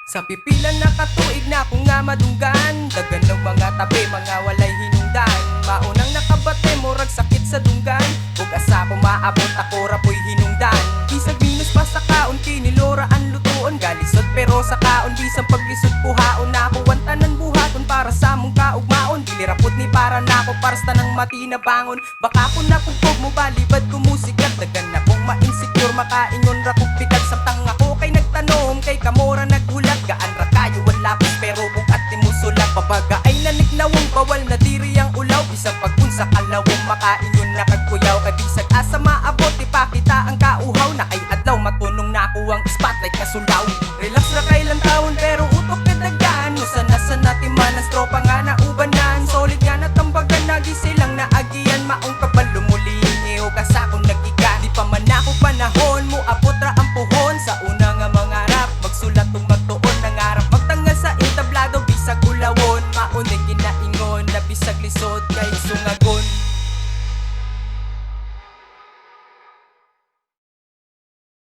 Sa pipilan nakatuig na kung nga madunggan, dagan ng mga tabi, mga walay hinungdan. Maunang nakabate, murag sakit sa dunggan. Ug asa ko maabot, ako rapoy hinungdan. Bisag minus pa sa kaon, kinilora ang lutuon. Galisod pero sa kaon, bisang paglisod puhaon. Na ako wantanan buhaton para sa mong kaugmaon. Dili rapot ni para na ako, parasta ng matinabangon. Baka ko napugpog mo, balibad ko musikat. Dagan na kong ma-insecure, makaingon ra kong pikat. Samtang ako kay nagtanom, kay kamora naghulat. Gaan ra kayo ang lapis pero bukat ti musulat. Pabaga ay nanignawong bawal na diri ang ulaw. Bisang pagpunsa kalawong makaingon na kagkuyaw. Kay bisag asa maabot ipakita ang kauhaw. Na kay adlaw matunong na ako ang spotlight na sulaw. Relax ra kay lang taon pero utok kadagan. Sana timan ang stropa nga naubanan. Solid nga natambagan nagisilang naagian. Maong kabalo mulingi o kasa kung nagigan. Di pa man ako panahon mo abot ra ang puhon. Sa una nga mga rap magsulat tung magtuon. Nangarap magtangal sa entablado bisag ulawon. Maunay ginaingon na bisag lisod kay sunga